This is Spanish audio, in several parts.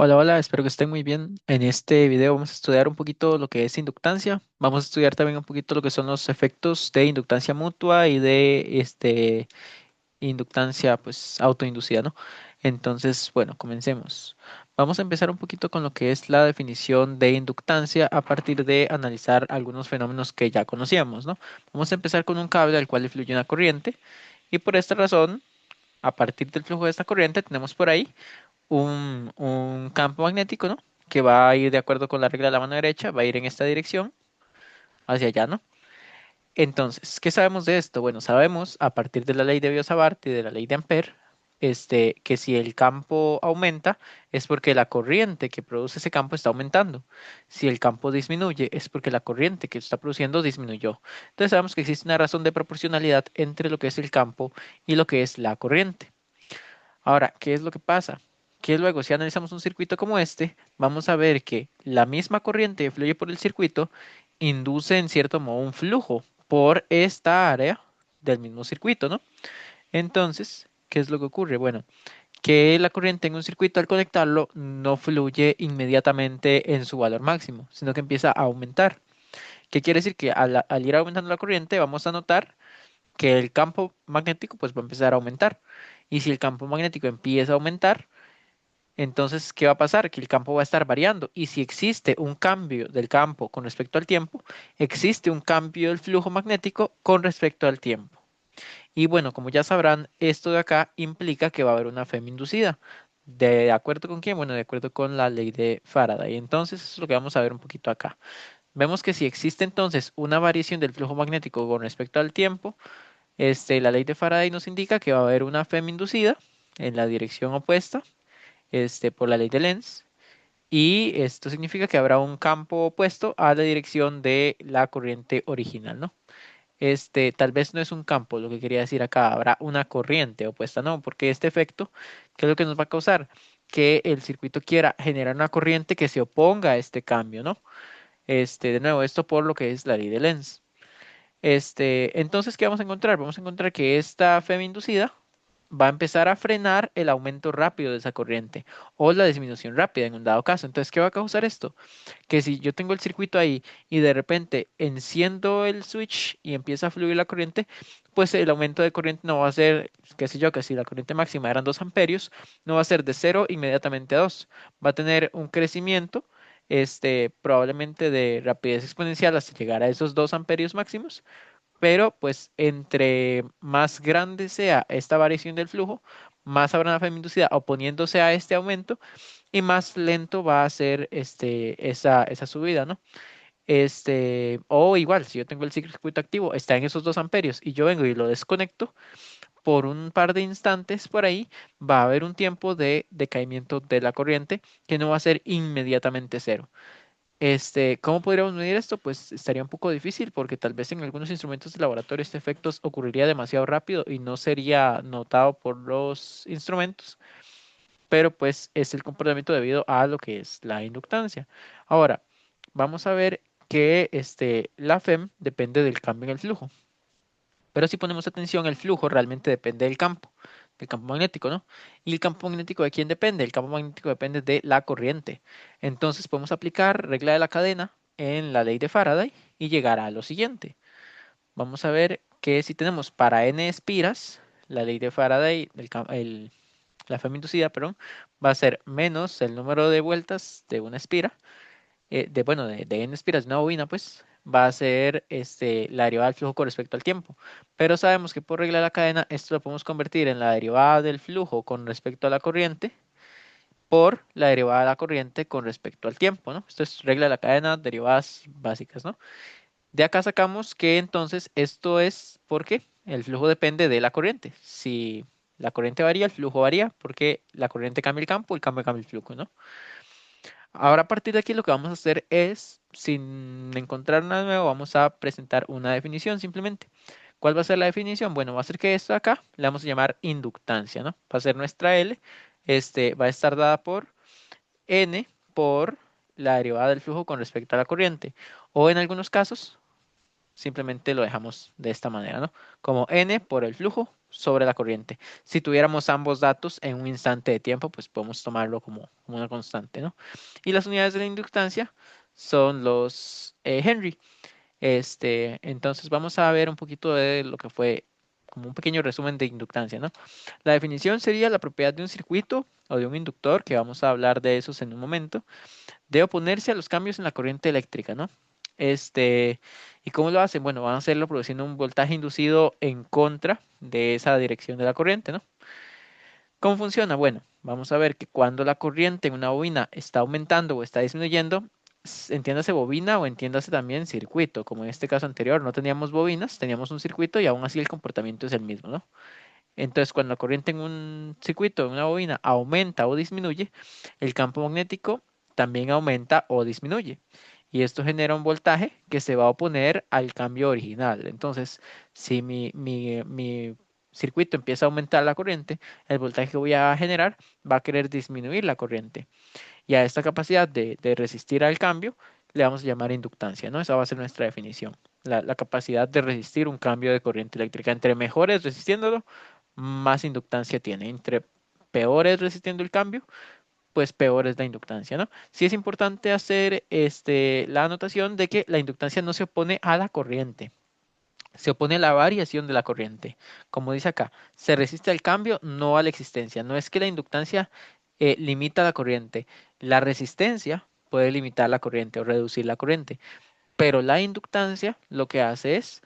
Hola, hola, espero que estén muy bien. En este video vamos a estudiar un poquito lo que es inductancia. Vamos a estudiar también un poquito lo que son los efectos de inductancia mutua y de inductancia pues autoinducida, ¿no? Entonces, bueno, comencemos. Vamos a empezar un poquito con lo que es la definición de inductancia a partir de analizar algunos fenómenos que ya conocíamos, ¿no? Vamos a empezar con un cable al cual le fluye una corriente y por esta razón, a partir del flujo de esta corriente, tenemos por ahí un campo magnético, ¿no? Que va a ir de acuerdo con la regla de la mano derecha, va a ir en esta dirección, hacia allá, ¿no? Entonces, ¿qué sabemos de esto? Bueno, sabemos a partir de la ley de Biot-Savart y de la ley de Ampère, que si el campo aumenta es porque la corriente que produce ese campo está aumentando. Si el campo disminuye es porque la corriente que está produciendo disminuyó. Entonces sabemos que existe una razón de proporcionalidad entre lo que es el campo y lo que es la corriente. Ahora, ¿qué es lo que pasa? Que luego, si analizamos un circuito como este, vamos a ver que la misma corriente que fluye por el circuito induce en cierto modo un flujo por esta área del mismo circuito, ¿no? Entonces, ¿qué es lo que ocurre? Bueno, que la corriente en un circuito al conectarlo no fluye inmediatamente en su valor máximo, sino que empieza a aumentar. ¿Qué quiere decir? Que al ir aumentando la corriente vamos a notar que el campo magnético pues va a empezar a aumentar. Y si el campo magnético empieza a aumentar, entonces, ¿qué va a pasar? Que el campo va a estar variando. Y si existe un cambio del campo con respecto al tiempo, existe un cambio del flujo magnético con respecto al tiempo. Y bueno, como ya sabrán, esto de acá implica que va a haber una FEM inducida. ¿De acuerdo con quién? Bueno, de acuerdo con la ley de Faraday. Entonces, eso es lo que vamos a ver un poquito acá. Vemos que si existe entonces una variación del flujo magnético con respecto al tiempo, la ley de Faraday nos indica que va a haber una FEM inducida en la dirección opuesta, por la ley de Lenz. Y esto significa que habrá un campo opuesto a la dirección de la corriente original, ¿no? Tal vez no es un campo, lo que quería decir acá, habrá una corriente opuesta, ¿no? Porque este efecto, ¿qué es lo que nos va a causar? Que el circuito quiera generar una corriente que se oponga a este cambio, ¿no? De nuevo, esto por lo que es la ley de Lenz. Entonces, ¿qué vamos a encontrar? Vamos a encontrar que esta FEM inducida va a empezar a frenar el aumento rápido de esa corriente o la disminución rápida en un dado caso. Entonces, ¿qué va a causar esto? Que si yo tengo el circuito ahí y de repente enciendo el switch y empieza a fluir la corriente, pues el aumento de corriente no va a ser, qué sé yo, que si la corriente máxima eran 2 amperios, no va a ser de 0 inmediatamente a 2. Va a tener un crecimiento, probablemente de rapidez exponencial hasta llegar a esos 2 amperios máximos, pero pues entre más grande sea esta variación del flujo, más habrá una inducida oponiéndose a este aumento y más lento va a ser esa subida, ¿no? O igual, si yo tengo el circuito activo, está en esos 2 amperios y yo vengo y lo desconecto por un par de instantes por ahí, va a haber un tiempo de decaimiento de la corriente que no va a ser inmediatamente cero. ¿Cómo podríamos medir esto? Pues estaría un poco difícil porque tal vez en algunos instrumentos de laboratorio este efecto ocurriría demasiado rápido y no sería notado por los instrumentos, pero pues es el comportamiento debido a lo que es la inductancia. Ahora, vamos a ver que la FEM depende del cambio en el flujo, pero si ponemos atención, el flujo realmente depende del campo magnético, ¿no? ¿Y el campo magnético de quién depende? El campo magnético depende de la corriente. Entonces podemos aplicar regla de la cadena en la ley de Faraday y llegar a lo siguiente. Vamos a ver que si tenemos para n espiras, la ley de Faraday, la FEM inducida, perdón, va a ser menos el número de vueltas de una espira, de n espiras de una bobina, pues va a ser la derivada del flujo con respecto al tiempo. Pero sabemos que por regla de la cadena, esto lo podemos convertir en la derivada del flujo con respecto a la corriente por la derivada de la corriente con respecto al tiempo, ¿no? Esto es regla de la cadena, derivadas básicas, ¿no? De acá sacamos que entonces esto es porque el flujo depende de la corriente. Si la corriente varía, el flujo varía, porque la corriente cambia el campo, el cambio cambia el flujo, ¿no? Ahora a partir de aquí lo que vamos a hacer es, sin encontrar nada nuevo, vamos a presentar una definición simplemente. ¿Cuál va a ser la definición? Bueno, va a ser que esto de acá le vamos a llamar inductancia, ¿no? Va a ser nuestra L, va a estar dada por N por la derivada del flujo con respecto a la corriente. O en algunos casos, simplemente lo dejamos de esta manera, ¿no? Como N por el flujo sobre la corriente. Si tuviéramos ambos datos en un instante de tiempo, pues podemos tomarlo como una constante, ¿no? Y las unidades de la inductancia son los Henry. Entonces vamos a ver un poquito de lo que fue como un pequeño resumen de inductancia, ¿no? La definición sería la propiedad de un circuito o de un inductor, que vamos a hablar de esos en un momento, de oponerse a los cambios en la corriente eléctrica, ¿no? ¿Y cómo lo hacen? Bueno, van a hacerlo produciendo un voltaje inducido en contra de esa dirección de la corriente, ¿no? ¿Cómo funciona? Bueno, vamos a ver que cuando la corriente en una bobina está aumentando o está disminuyendo, entiéndase bobina o entiéndase también circuito, como en este caso anterior no teníamos bobinas, teníamos un circuito y aún así el comportamiento es el mismo, ¿no? Entonces, cuando la corriente en un circuito, en una bobina, aumenta o disminuye, el campo magnético también aumenta o disminuye. Y esto genera un voltaje que se va a oponer al cambio original. Entonces, si mi circuito empieza a aumentar la corriente, el voltaje que voy a generar va a querer disminuir la corriente. Y a esta capacidad de resistir al cambio le vamos a llamar inductancia, ¿no? Esa va a ser nuestra definición. La capacidad de resistir un cambio de corriente eléctrica. Entre mejores resistiéndolo, más inductancia tiene. Entre peores resistiendo el cambio, pues peor es la inductancia, ¿no? Sí es importante hacer la anotación de que la inductancia no se opone a la corriente, se opone a la variación de la corriente. Como dice acá, se resiste al cambio, no a la existencia. No es que la inductancia limita la corriente, la resistencia puede limitar la corriente o reducir la corriente, pero la inductancia lo que hace es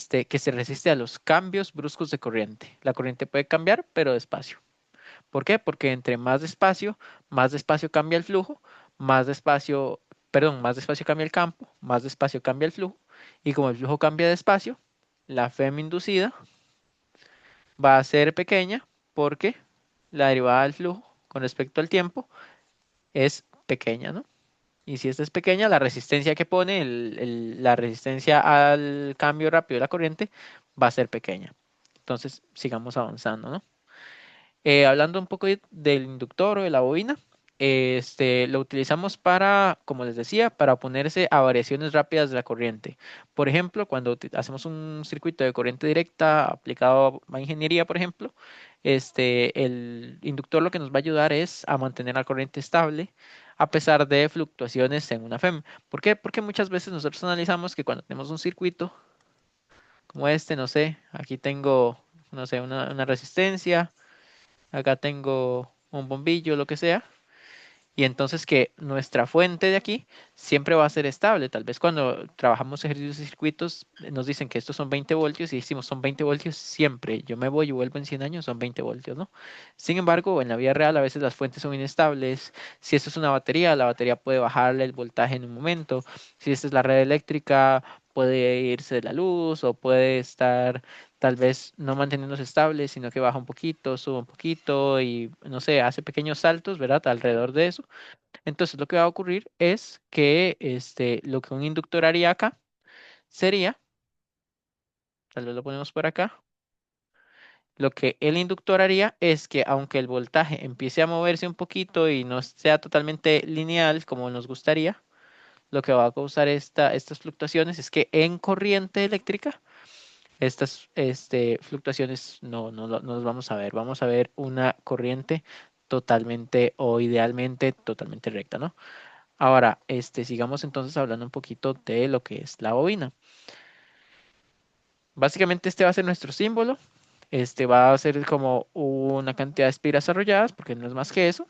que se resiste a los cambios bruscos de corriente. La corriente puede cambiar, pero despacio. ¿Por qué? Porque entre más despacio cambia el flujo, más despacio, perdón, más despacio cambia el campo, más despacio cambia el flujo, y como el flujo cambia despacio, la FEM inducida va a ser pequeña porque la derivada del flujo con respecto al tiempo es pequeña, ¿no? Y si esta es pequeña, la resistencia que pone, la resistencia al cambio rápido de la corriente va a ser pequeña. Entonces, sigamos avanzando, ¿no? Hablando un poco del inductor o de la bobina, lo utilizamos para, como les decía, para oponerse a variaciones rápidas de la corriente. Por ejemplo, cuando hacemos un circuito de corriente directa aplicado a ingeniería, por ejemplo, el inductor lo que nos va a ayudar es a mantener la corriente estable a pesar de fluctuaciones en una FEM. ¿Por qué? Porque muchas veces nosotros analizamos que cuando tenemos un circuito como este, no sé, aquí tengo, no sé, una resistencia. Acá tengo un bombillo, lo que sea. Y entonces que nuestra fuente de aquí siempre va a ser estable. Tal vez cuando trabajamos ejercicios y circuitos nos dicen que estos son 20 voltios y decimos son 20 voltios siempre. Yo me voy y vuelvo en 100 años, son 20 voltios, ¿no? Sin embargo, en la vida real a veces las fuentes son inestables. Si esto es una batería, la batería puede bajarle el voltaje en un momento. Si esta es la red eléctrica, puede irse de la luz o puede estar tal vez no manteniéndose estable, sino que baja un poquito, sube un poquito y no sé, hace pequeños saltos, ¿verdad? Alrededor de eso. Entonces lo que va a ocurrir es que lo que un inductor haría acá sería, tal vez lo ponemos por acá, lo que el inductor haría es que aunque el voltaje empiece a moverse un poquito y no sea totalmente lineal como nos gustaría, lo que va a causar estas fluctuaciones es que en corriente eléctrica estas fluctuaciones no las vamos a ver. Vamos a ver una corriente totalmente o idealmente totalmente recta, ¿no? Ahora, sigamos entonces hablando un poquito de lo que es la bobina. Básicamente este va a ser nuestro símbolo. Este va a ser como una cantidad de espiras arrolladas, porque no es más que eso.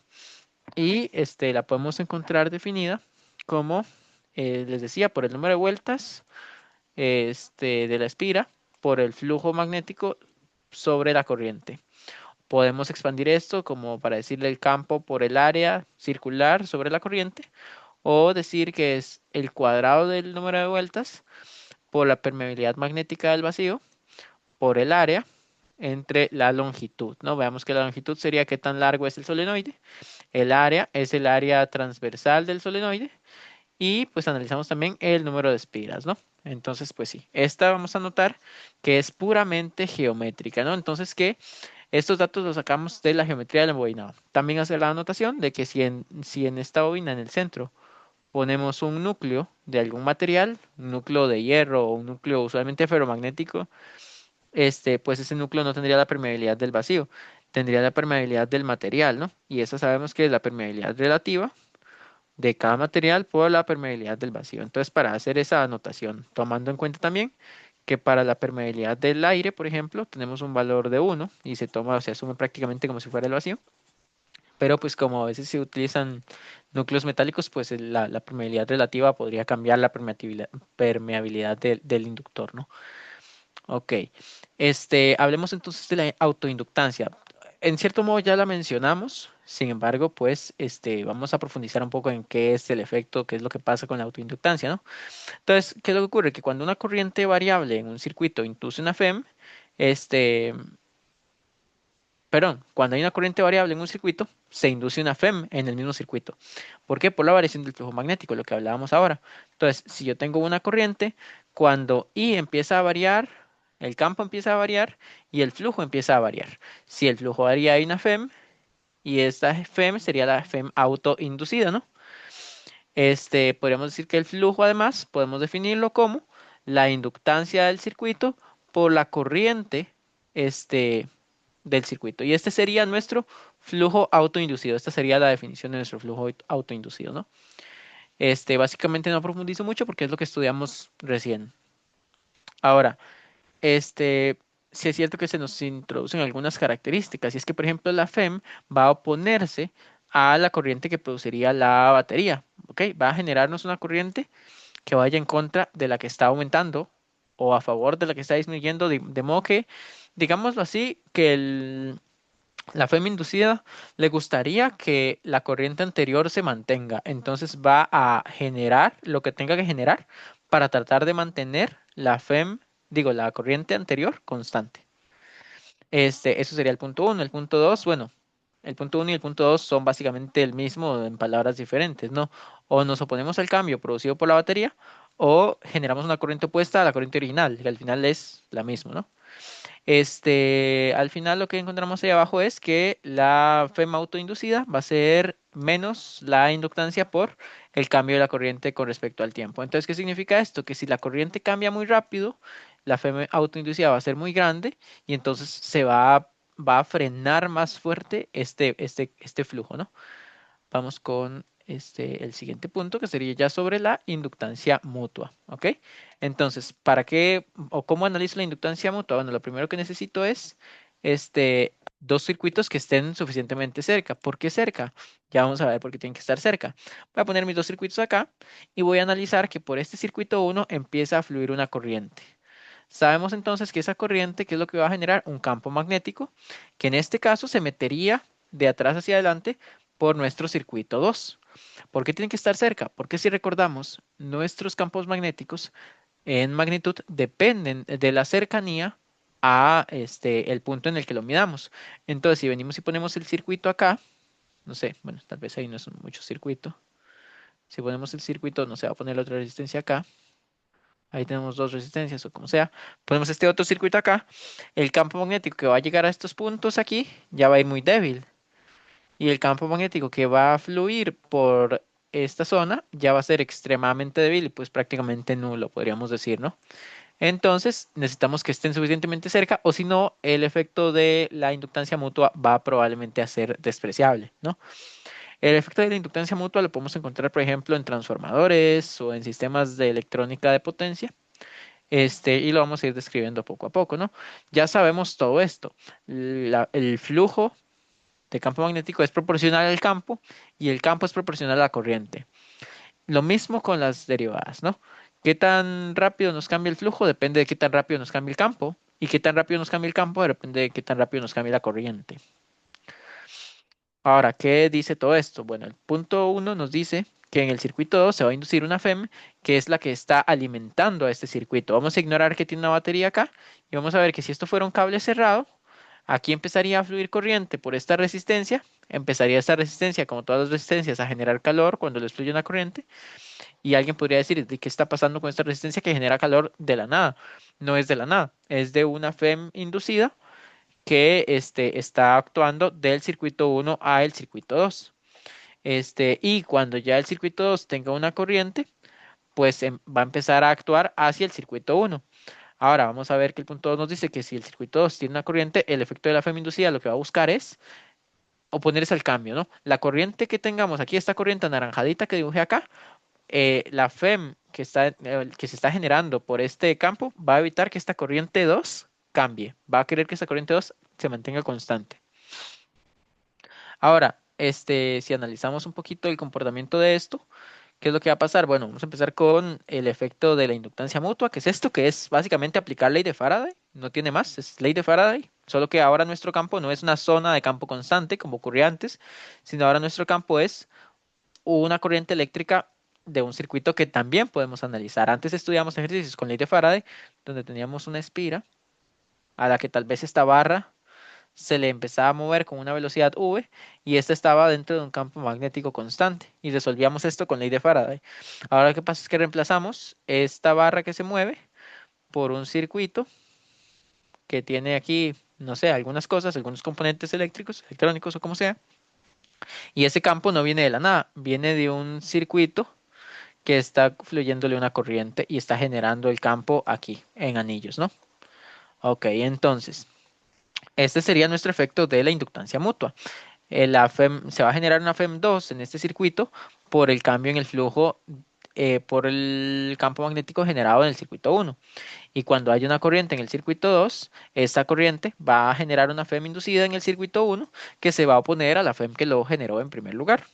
Y la podemos encontrar definida como, les decía, por el número de vueltas de la espira, por el flujo magnético sobre la corriente. Podemos expandir esto como para decirle el campo por el área circular sobre la corriente o decir que es el cuadrado del número de vueltas por la permeabilidad magnética del vacío por el área entre la longitud, ¿no? Veamos que la longitud sería qué tan largo es el solenoide, el área es el área transversal del solenoide y pues analizamos también el número de espiras, ¿no? Entonces, pues sí, esta vamos a notar que es puramente geométrica, ¿no? Entonces que estos datos los sacamos de la geometría del embobinado. También hacer la anotación de que si en esta bobina en el centro ponemos un núcleo de algún material, un núcleo de hierro o un núcleo usualmente ferromagnético, pues ese núcleo no tendría la permeabilidad del vacío, tendría la permeabilidad del material, ¿no? Y esa sabemos que es la permeabilidad relativa de cada material por la permeabilidad del vacío. Entonces, para hacer esa anotación, tomando en cuenta también que para la permeabilidad del aire, por ejemplo, tenemos un valor de 1 y se toma o se asume prácticamente como si fuera el vacío. Pero pues como a veces se utilizan núcleos metálicos, pues la permeabilidad relativa podría cambiar la permeabilidad del inductor, ¿no? Ok. Hablemos entonces de la autoinductancia. En cierto modo ya la mencionamos, sin embargo, pues vamos a profundizar un poco en qué es el efecto, qué es lo que pasa con la autoinductancia, ¿no? Entonces, ¿qué es lo que ocurre? Que cuando una corriente variable en un circuito induce una FEM, este, perdón, cuando hay una corriente variable en un circuito, se induce una FEM en el mismo circuito. ¿Por qué? Por la variación del flujo magnético, lo que hablábamos ahora. Entonces, si yo tengo una corriente, cuando I empieza a variar, el campo empieza a variar y el flujo empieza a variar. Si el flujo varía, hay una FEM y esta FEM sería la FEM autoinducida, ¿no? Podríamos decir que el flujo, además, podemos definirlo como la inductancia del circuito por la corriente, este, del circuito. Y este sería nuestro flujo autoinducido. Esta sería la definición de nuestro flujo autoinducido, ¿no? Básicamente no profundizo mucho porque es lo que estudiamos recién. Ahora, sí es cierto que se nos introducen algunas características. Y es que, por ejemplo, la FEM va a oponerse a la corriente que produciría la batería. ¿Ok? Va a generarnos una corriente que vaya en contra de la que está aumentando o a favor de la que está disminuyendo, de modo que, digámoslo así, que la FEM inducida le gustaría que la corriente anterior se mantenga, entonces va a generar lo que tenga que generar para tratar de mantener la FEM, digo, la corriente anterior constante. Eso sería el punto uno. El punto dos, bueno, el punto uno y el punto dos son básicamente el mismo en palabras diferentes, ¿no? O nos oponemos al cambio producido por la batería o generamos una corriente opuesta a la corriente original, que al final es la misma, ¿no? Al final lo que encontramos ahí abajo es que la FEM autoinducida va a ser menos la inductancia por el cambio de la corriente con respecto al tiempo. Entonces, ¿qué significa esto? Que si la corriente cambia muy rápido, la FEM autoinducida va a ser muy grande y entonces va a frenar más fuerte este flujo, ¿no? Vamos con el siguiente punto, que sería ya sobre la inductancia mutua, ¿ok? Entonces, ¿para qué o cómo analizo la inductancia mutua? Bueno, lo primero que necesito es dos circuitos que estén suficientemente cerca. ¿Por qué cerca? Ya vamos a ver por qué tienen que estar cerca. Voy a poner mis dos circuitos acá y voy a analizar que por este circuito 1 empieza a fluir una corriente. Sabemos entonces que esa corriente, ¿qué es lo que va a generar? Un campo magnético, que en este caso se metería de atrás hacia adelante por nuestro circuito 2. ¿Por qué tienen que estar cerca? Porque si recordamos, nuestros campos magnéticos en magnitud dependen de la cercanía a el punto en el que lo midamos. Entonces, si venimos y ponemos el circuito acá, no sé, bueno, tal vez ahí no es mucho circuito. Si ponemos el circuito, no sé, va a poner la otra resistencia acá. Ahí tenemos dos resistencias o como sea. Ponemos este otro circuito acá. El campo magnético que va a llegar a estos puntos aquí ya va a ir muy débil. Y el campo magnético que va a fluir por esta zona ya va a ser extremadamente débil y pues prácticamente nulo, podríamos decir, ¿no? Entonces necesitamos que estén suficientemente cerca o si no, el efecto de la inductancia mutua va probablemente a ser despreciable, ¿no? El efecto de la inductancia mutua lo podemos encontrar, por ejemplo, en transformadores o en sistemas de electrónica de potencia. Y lo vamos a ir describiendo poco a poco, ¿no? Ya sabemos todo esto. El flujo de campo magnético es proporcional al campo y el campo es proporcional a la corriente. Lo mismo con las derivadas, ¿no? ¿Qué tan rápido nos cambia el flujo? Depende de qué tan rápido nos cambia el campo. Y qué tan rápido nos cambia el campo depende de qué tan rápido nos cambia la corriente. Ahora, ¿qué dice todo esto? Bueno, el punto uno nos dice que en el circuito 2 se va a inducir una FEM, que es la que está alimentando a este circuito. Vamos a ignorar que tiene una batería acá y vamos a ver que si esto fuera un cable cerrado, aquí empezaría a fluir corriente por esta resistencia. Empezaría esta resistencia, como todas las resistencias, a generar calor cuando les fluye una corriente. Y alguien podría decir, ¿de qué está pasando con esta resistencia que genera calor de la nada? No es de la nada, es de una FEM inducida que está actuando del circuito 1 a el circuito 2. Y cuando ya el circuito 2 tenga una corriente, pues va a empezar a actuar hacia el circuito uno. Ahora vamos a ver que el punto 2 nos dice que si el circuito 2 tiene una corriente, el efecto de la FEM inducida lo que va a buscar es oponerse al cambio, ¿no? La corriente que tengamos aquí, esta corriente anaranjadita que dibujé acá, la FEM que se está generando por este campo va a evitar que esta corriente 2 cambie. Va a querer que esta corriente 2 se mantenga constante. Ahora, si analizamos un poquito el comportamiento de esto, ¿qué es lo que va a pasar? Bueno, vamos a empezar con el efecto de la inductancia mutua, que es esto, que es básicamente aplicar ley de Faraday, no tiene más, es ley de Faraday, solo que ahora nuestro campo no es una zona de campo constante como ocurría antes, sino ahora nuestro campo es una corriente eléctrica de un circuito que también podemos analizar. Antes estudiamos ejercicios con ley de Faraday, donde teníamos una espira a la que tal vez esta barra se le empezaba a mover con una velocidad v y esta estaba dentro de un campo magnético constante y resolvíamos esto con ley de Faraday. Ahora lo que pasa es que reemplazamos esta barra que se mueve por un circuito que tiene aquí, no sé, algunas cosas, algunos componentes eléctricos, electrónicos o como sea, y ese campo no viene de la nada, viene de un circuito que está fluyéndole una corriente y está generando el campo aquí en anillos, ¿no? Ok, entonces, este sería nuestro efecto de la inductancia mutua. Se va a generar una FEM2 en este circuito por el cambio en el flujo por el campo magnético generado en el circuito 1. Y cuando hay una corriente en el circuito 2, esta corriente va a generar una FEM inducida en el circuito 1 que se va a oponer a la FEM que lo generó en primer lugar.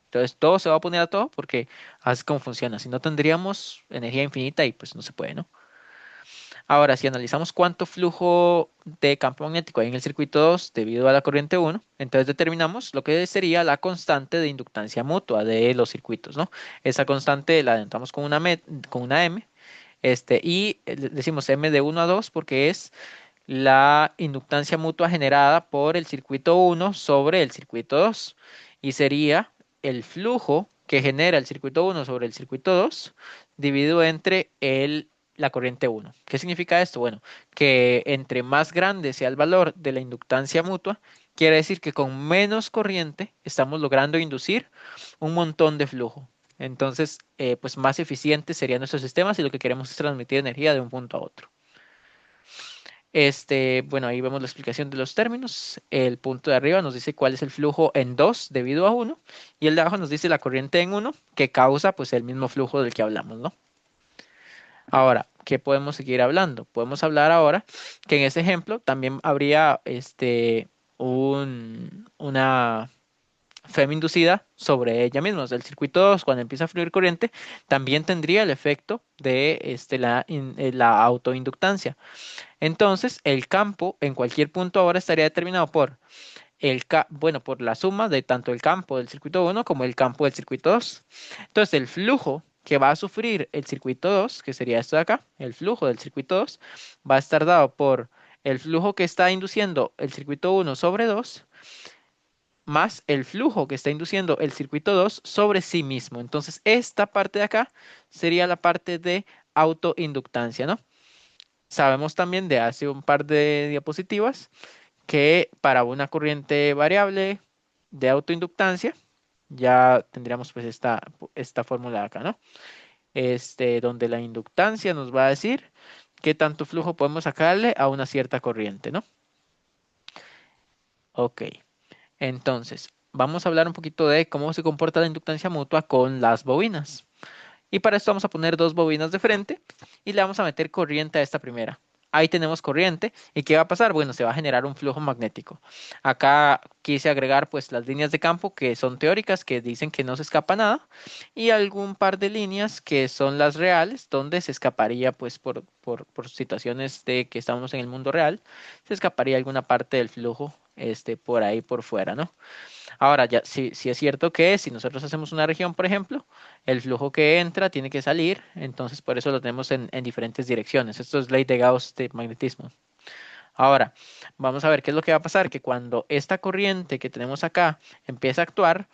Entonces todo se va a oponer a todo porque así es como funciona. Si no tendríamos energía infinita y pues no se puede, ¿no? Ahora, si analizamos cuánto flujo de campo magnético hay en el circuito 2 debido a la corriente 1, entonces determinamos lo que sería la constante de inductancia mutua de los circuitos, ¿no? Esa constante la denotamos con una M, y decimos M de 1 a 2 porque es la inductancia mutua generada por el circuito 1 sobre el circuito 2 y sería el flujo que genera el circuito 1 sobre el circuito 2 dividido entre la corriente 1. ¿Qué significa esto? Bueno, que entre más grande sea el valor de la inductancia mutua, quiere decir que con menos corriente estamos logrando inducir un montón de flujo. Entonces, pues más eficiente serían nuestros sistemas y lo que queremos es transmitir energía de un punto a otro. Bueno, ahí vemos la explicación de los términos. El punto de arriba nos dice cuál es el flujo en 2 debido a 1 y el de abajo nos dice la corriente en 1 que causa pues el mismo flujo del que hablamos, ¿no? Ahora, ¿qué podemos seguir hablando? Podemos hablar ahora que en este ejemplo también habría una FEM inducida sobre ella misma. O sea, el circuito 2, cuando empieza a fluir corriente, también tendría el efecto de la autoinductancia. Entonces, el campo en cualquier punto ahora estaría determinado por bueno, por la suma de tanto el campo del circuito 1 como el campo del circuito 2. Entonces, el flujo que va a sufrir el circuito 2, que sería esto de acá, el flujo del circuito 2, va a estar dado por el flujo que está induciendo el circuito 1 sobre 2 más el flujo que está induciendo el circuito 2 sobre sí mismo. Entonces, esta parte de acá sería la parte de autoinductancia, ¿no? Sabemos también de hace un par de diapositivas que para una corriente variable de autoinductancia ya tendríamos pues esta fórmula de acá, ¿no? Donde la inductancia nos va a decir qué tanto flujo podemos sacarle a una cierta corriente, ¿no? Ok, entonces vamos a hablar un poquito de cómo se comporta la inductancia mutua con las bobinas. Y para esto vamos a poner dos bobinas de frente y le vamos a meter corriente a esta primera. Ahí tenemos corriente. ¿Y qué va a pasar? Bueno, se va a generar un flujo magnético. Acá quise agregar pues las líneas de campo que son teóricas, que dicen que no se escapa nada, y algún par de líneas que son las reales, donde se escaparía pues por situaciones de que estamos en el mundo real, se escaparía alguna parte del flujo por ahí por fuera, ¿no? Ahora, ya, si es cierto que si nosotros hacemos una región, por ejemplo, el flujo que entra tiene que salir, entonces por eso lo tenemos en diferentes direcciones. Esto es ley de Gauss de magnetismo. Ahora, vamos a ver qué es lo que va a pasar, que cuando esta corriente que tenemos acá empieza a actuar,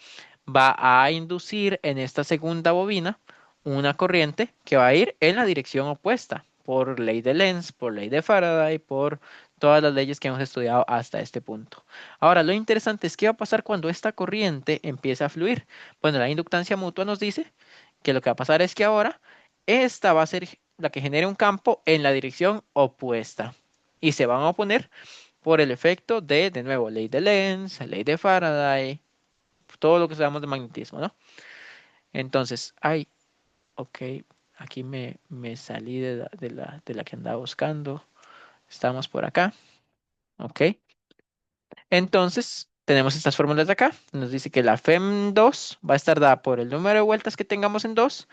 va a inducir en esta segunda bobina una corriente que va a ir en la dirección opuesta, por ley de Lenz, por ley de Faraday, por todas las leyes que hemos estudiado hasta este punto. Ahora, lo interesante es qué va a pasar cuando esta corriente empiece a fluir. Bueno, la inductancia mutua nos dice que lo que va a pasar es que ahora esta va a ser la que genere un campo en la dirección opuesta y se van a oponer por el efecto de nuevo, ley de Lenz, ley de Faraday, todo lo que sabemos de magnetismo, ¿no? Entonces, ay, ok, aquí me salí de la que andaba buscando. Estamos por acá, ok. Entonces, tenemos estas fórmulas de acá. Nos dice que la FEM2 va a estar dada por el número de vueltas que tengamos en 2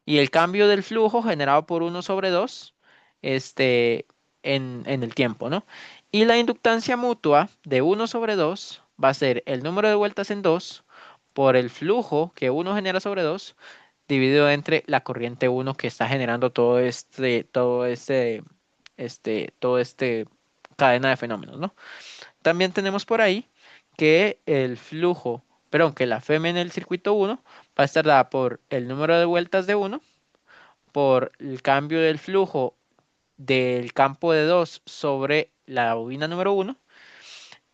y el cambio del flujo generado por 1/2 este, en el tiempo, ¿no? Y la inductancia mutua de 1/2 va a ser el número de vueltas en 2 por el flujo que uno genera sobre 2 dividido entre la corriente uno que está generando todo este cadena de fenómenos, ¿no? También tenemos por ahí que el flujo, perdón, que la FEM en el circuito uno va a estar dada por el número de vueltas de uno por el cambio del flujo del campo de 2 sobre la bobina número uno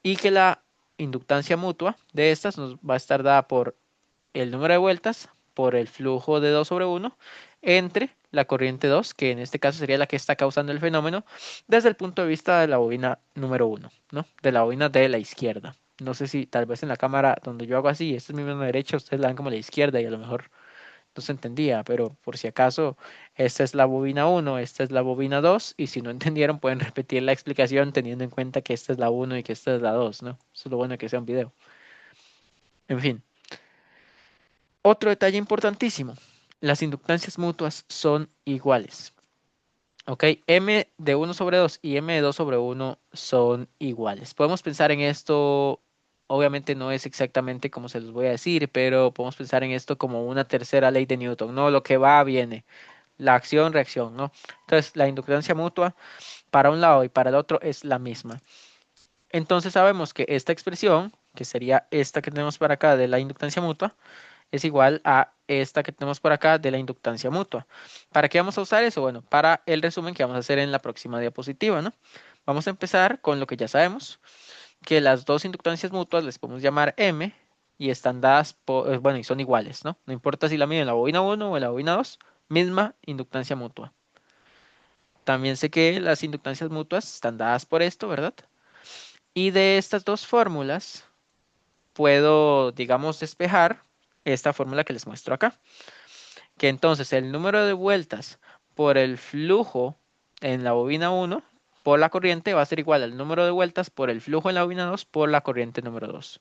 y que la inductancia mutua de estas nos va a estar dada por el número de vueltas por el flujo de 2 sobre uno entre la corriente 2 que en este caso sería la que está causando el fenómeno, desde el punto de vista de la bobina número uno, ¿no? De la bobina de la izquierda. No sé si tal vez en la cámara donde yo hago así, esta es mi mano derecha, ustedes la ven como la izquierda y a lo mejor no se entendía, pero por si acaso, esta es la bobina uno, esta es la bobina 2 y si no entendieron pueden repetir la explicación teniendo en cuenta que esta es la uno y que esta es la 2, ¿no? Eso es lo bueno de que sea un video. En fin. Otro detalle importantísimo, las inductancias mutuas son iguales. ¿Ok? M de 1/2 y M de 2/1 son iguales. Podemos pensar en esto, obviamente no es exactamente como se los voy a decir, pero podemos pensar en esto como una tercera ley de Newton, ¿no? Lo que va, viene, la acción, reacción, ¿no? Entonces, la inductancia mutua para un lado y para el otro es la misma. Entonces sabemos que esta expresión, que sería esta que tenemos para acá de la inductancia mutua, es igual a esta que tenemos por acá de la inductancia mutua. ¿Para qué vamos a usar eso? Bueno, para el resumen que vamos a hacer en la próxima diapositiva, ¿no? Vamos a empezar con lo que ya sabemos, que las dos inductancias mutuas les podemos llamar M y están dadas por, bueno, y son iguales, ¿no? No importa si la mido en la bobina uno o en la bobina 2, misma inductancia mutua. También sé que las inductancias mutuas están dadas por esto, ¿verdad? Y de estas dos fórmulas puedo, digamos, despejar esta fórmula que les muestro acá. Que entonces el número de vueltas por el flujo en la bobina uno por la corriente va a ser igual al número de vueltas por el flujo en la bobina 2 por la corriente número 2.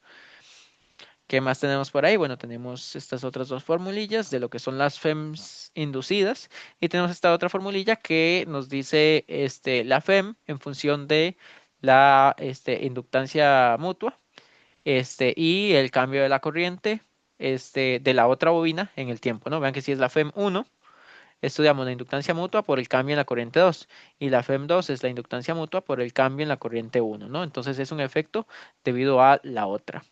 ¿Qué más tenemos por ahí? Bueno, tenemos estas otras dos formulillas de lo que son las FEMs inducidas y tenemos esta otra formulilla que nos dice la FEM en función de la inductancia mutua y el cambio de la corriente de la otra bobina en el tiempo, ¿no? Vean que si es la FEM uno estudiamos la inductancia mutua por el cambio en la corriente 2 y la FEM2 es la inductancia mutua por el cambio en la corriente uno, ¿no? Entonces es un efecto debido a la otra.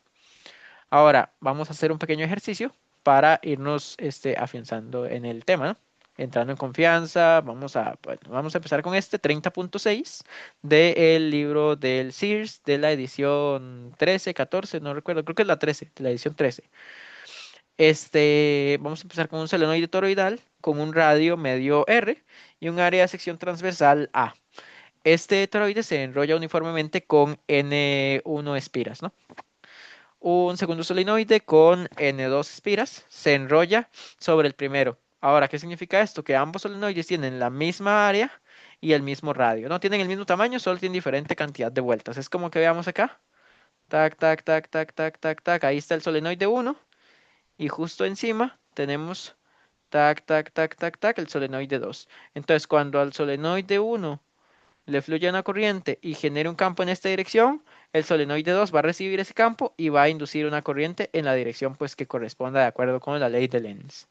Ahora vamos a hacer un pequeño ejercicio para irnos afianzando en el tema, ¿no? Entrando en confianza, bueno, vamos a empezar con este 30.6 del libro del Sears de la edición 13, 14, no recuerdo, creo que es la 13, de la edición 13. Vamos a empezar con un solenoide toroidal con un radio medio R y un área de sección transversal A. Este toroide se enrolla uniformemente con N1 espiras, ¿no? Un segundo solenoide con N2 espiras se enrolla sobre el primero. Ahora, ¿qué significa esto? Que ambos solenoides tienen la misma área y el mismo radio. No tienen el mismo tamaño, solo tienen diferente cantidad de vueltas. Es como que veamos acá. Tac, tac, tac, tac, tac, tac, tac. Ahí está el solenoide 1 y justo encima tenemos tac, tac, tac, tac, tac, el solenoide 2. Entonces, cuando al solenoide 1 le fluye una corriente y genere un campo en esta dirección, el solenoide 2 va a recibir ese campo y va a inducir una corriente en la dirección pues que corresponda de acuerdo con la ley de Lenz.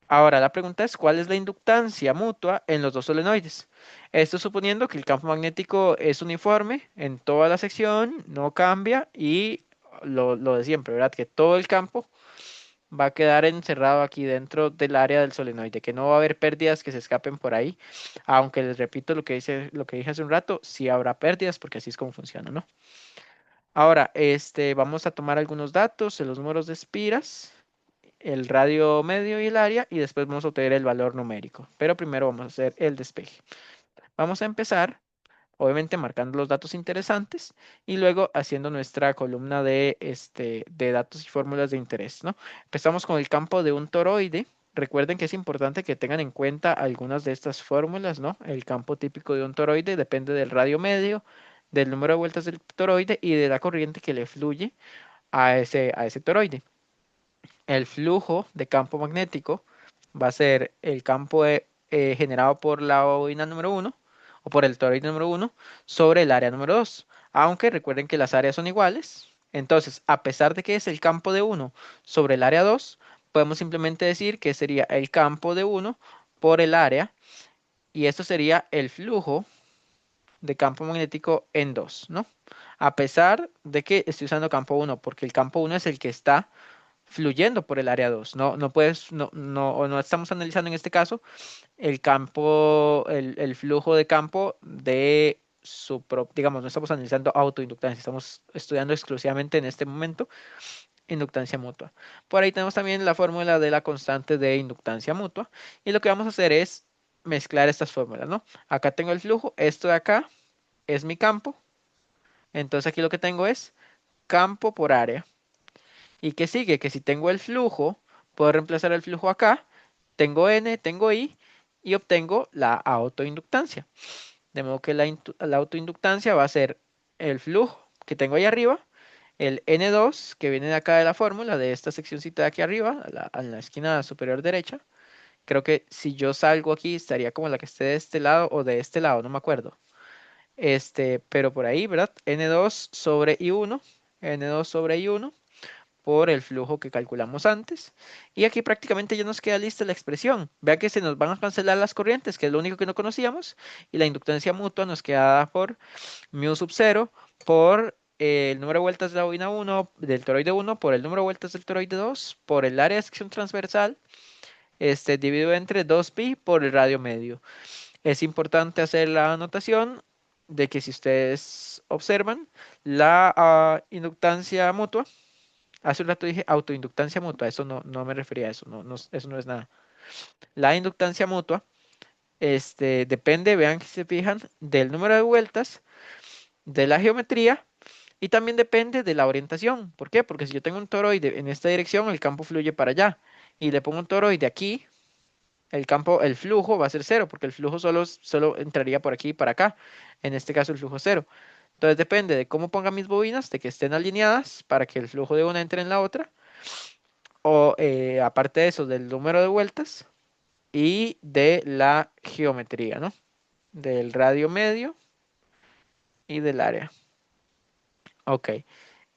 Ahora la pregunta es, ¿cuál es la inductancia mutua en los dos solenoides? Esto suponiendo que el campo magnético es uniforme en toda la sección, no cambia y lo de siempre, ¿verdad? Que todo el campo va a quedar encerrado aquí dentro del área del solenoide, que no va a haber pérdidas que se escapen por ahí, aunque les repito lo que dije hace un rato, sí habrá pérdidas porque así es como funciona, ¿no? Ahora, vamos a tomar algunos datos de los números de espiras, el radio medio y el área, y después vamos a obtener el valor numérico. Pero primero vamos a hacer el despeje. Vamos a empezar, obviamente, marcando los datos interesantes y luego haciendo nuestra columna de datos y fórmulas de interés, ¿no? Empezamos con el campo de un toroide. Recuerden que es importante que tengan en cuenta algunas de estas fórmulas, ¿no? El campo típico de un toroide depende del radio medio, del número de vueltas del toroide y de la corriente que le fluye a ese toroide. El flujo de campo magnético va a ser el campo generado por la bobina número uno o por el toroide número uno sobre el área número 2. Aunque recuerden que las áreas son iguales. Entonces, a pesar de que es el campo de uno sobre el área 2, podemos simplemente decir que sería el campo de uno por el área y esto sería el flujo de campo magnético en 2, ¿no? A pesar de que estoy usando campo uno porque el campo uno es el que está fluyendo por el área 2. No, no puedes, no estamos analizando en este caso el campo, el flujo de campo de su propio, digamos, no estamos analizando autoinductancia, estamos estudiando exclusivamente en este momento inductancia mutua. Por ahí tenemos también la fórmula de la constante de inductancia mutua y lo que vamos a hacer es mezclar estas fórmulas, ¿no? Acá tengo el flujo, esto de acá es mi campo, entonces aquí lo que tengo es campo por área. ¿Y qué sigue? Que si tengo el flujo, puedo reemplazar el flujo acá, tengo N, tengo I y obtengo la autoinductancia. De modo que la autoinductancia va a ser el flujo que tengo ahí arriba, el N2 que viene de acá de la fórmula, de esta seccioncita de aquí arriba, a la esquina superior derecha. Creo que si yo salgo aquí estaría como la que esté de este lado o de este lado, no me acuerdo. Pero por ahí, ¿verdad? N2 sobre I1, N2 sobre I1 por el flujo que calculamos antes. Y aquí prácticamente ya nos queda lista la expresión. Vea que se nos van a cancelar las corrientes, que es lo único que no conocíamos, y la inductancia mutua nos queda dada por mu sub 0 por el número de vueltas de la bobina 1 del toroide 1 por el número de vueltas del toroide 2 por el área de sección transversal dividido entre 2pi por el radio medio. Es importante hacer la anotación de que si ustedes observan la inductancia mutua. Hace un rato dije autoinductancia mutua, eso no me refería a eso, eso no es nada. La inductancia mutua, depende, vean que se fijan, del número de vueltas, de la geometría y también depende de la orientación. ¿Por qué? Porque si yo tengo un toroide en esta dirección, el campo fluye para allá. Y le pongo un toroide aquí, el flujo va a ser cero, porque el flujo solo entraría por aquí y para acá. En este caso, el flujo cero. Entonces depende de cómo ponga mis bobinas, de que estén alineadas para que el flujo de una entre en la otra. O aparte de eso, del número de vueltas y de la geometría, ¿no? Del radio medio y del área. Ok,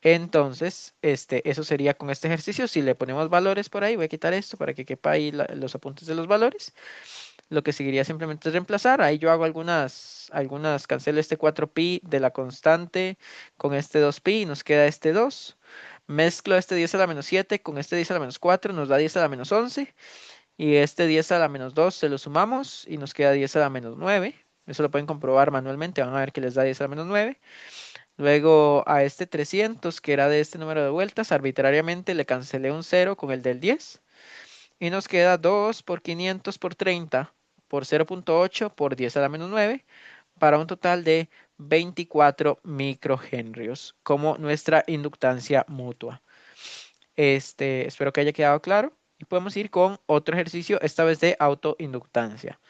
entonces, eso sería con este ejercicio. Si le ponemos valores por ahí, voy a quitar esto para que quepa ahí los apuntes de los valores. Lo que seguiría simplemente es reemplazar. Ahí yo hago cancelo este 4pi de la constante con este 2pi y nos queda este 2. Mezclo este 10 a la menos 7 con este 10 a la menos 4, nos da 10 a la menos 11. Y este 10 a la menos 2 se lo sumamos y nos queda 10 a la menos 9. Eso lo pueden comprobar manualmente, van a ver que les da 10 a la menos 9. Luego a este 300, que era de este número de vueltas, arbitrariamente le cancelé un 0 con el del 10. Y nos queda 2 por 500 por 30 por 0.8 por 10 a la menos 9 para un total de 24 microhenrios como nuestra inductancia mutua. Espero que haya quedado claro. Y podemos ir con otro ejercicio, esta vez de autoinductancia.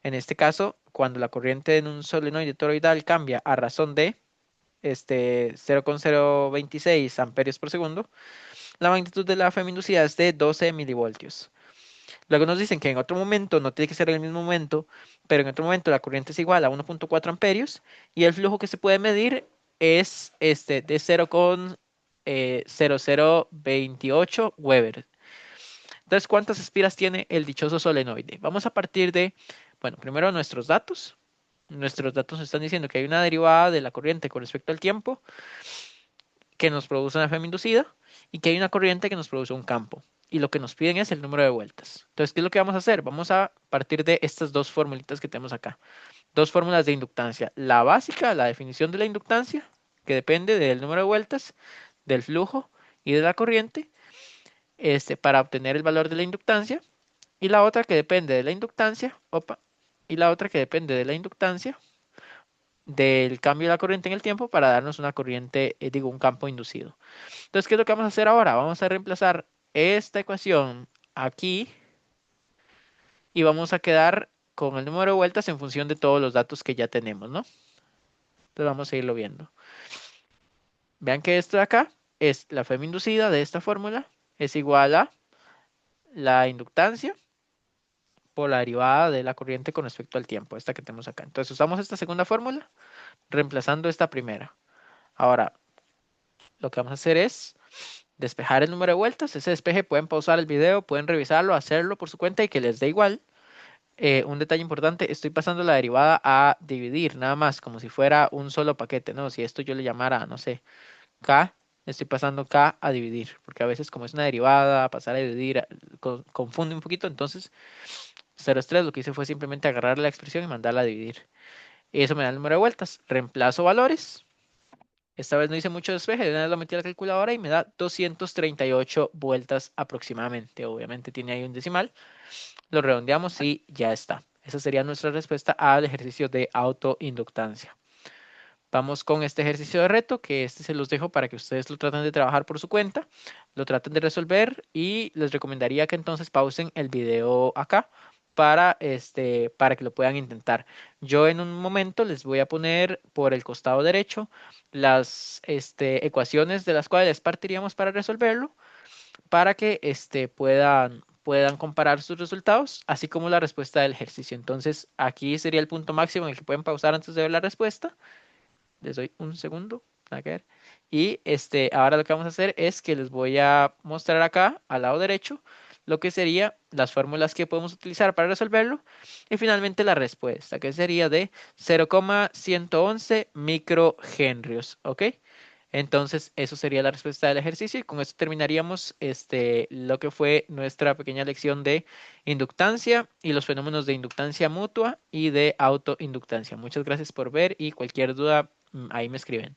En este caso, cuando la corriente en un solenoide toroidal cambia a razón de 0,026 amperios por segundo, la magnitud de la feminducida es de 12 milivoltios. Luego nos dicen que en otro momento, no tiene que ser en el mismo momento, pero en otro momento la corriente es igual a 1.4 amperios y el flujo que se puede medir es de 0,0028 Weber. Entonces, ¿cuántas espiras tiene el dichoso solenoide? Vamos a partir de, bueno, primero nuestros datos. Nuestros datos están diciendo que hay una derivada de la corriente con respecto al tiempo que nos produce una Fm inducida y que hay una corriente que nos produce un campo. y lo que nos piden es el número de vueltas. Entonces, ¿qué es lo que vamos a hacer? Vamos a partir de estas dos formulitas que tenemos acá. Dos fórmulas de inductancia. La básica, la definición de la inductancia, que depende del número de vueltas, del flujo y de la corriente, para obtener el valor de la inductancia. Y la otra que depende de la inductancia, y la otra que depende de la inductancia, del cambio de la corriente en el tiempo para darnos una corriente, un campo inducido. Entonces, ¿qué es lo que vamos a hacer ahora? Vamos a reemplazar esta ecuación aquí y vamos a quedar con el número de vueltas en función de todos los datos que ya tenemos, ¿no? Entonces vamos a irlo viendo. Vean que esto de acá es la FEM inducida de esta fórmula, es igual a la inductancia por la derivada de la corriente con respecto al tiempo, esta que tenemos acá. Entonces usamos esta segunda fórmula reemplazando esta primera. Ahora, lo que vamos a hacer es despejar el número de vueltas. Ese despeje pueden pausar el video, pueden revisarlo, hacerlo por su cuenta y que les dé igual. Un detalle importante, estoy pasando la derivada a dividir, nada más, como si fuera un solo paquete, ¿no? Si esto yo le llamara, no sé, K, estoy pasando K a dividir, porque a veces como es una derivada, pasar a dividir, confunde un poquito, entonces 0,3 lo que hice fue simplemente agarrar la expresión y mandarla a dividir. Y eso me da el número de vueltas. Reemplazo valores. Esta vez no hice mucho despeje, de una vez lo metí a la calculadora y me da 238 vueltas aproximadamente. Obviamente tiene ahí un decimal. Lo redondeamos y ya está. Esa sería nuestra respuesta al ejercicio de autoinductancia. Vamos con este ejercicio de reto, que se los dejo para que ustedes lo traten de trabajar por su cuenta, lo traten de resolver y les recomendaría que entonces pausen el video acá para que lo puedan intentar. Yo en un momento les voy a poner por el costado derecho las ecuaciones de las cuales partiríamos para resolverlo, para que puedan comparar sus resultados, así como la respuesta del ejercicio. Entonces, aquí sería el punto máximo en el que pueden pausar antes de ver la respuesta. Les doy un segundo. A ver. Y ahora lo que vamos a hacer es que les voy a mostrar acá al lado derecho lo que sería las fórmulas que podemos utilizar para resolverlo. Y finalmente la respuesta, que sería de 0,111 microhenrios. ¿Ok? Entonces, eso sería la respuesta del ejercicio y con esto terminaríamos lo que fue nuestra pequeña lección de inductancia y los fenómenos de inductancia mutua y de autoinductancia. Muchas gracias por ver y cualquier duda ahí me escriben.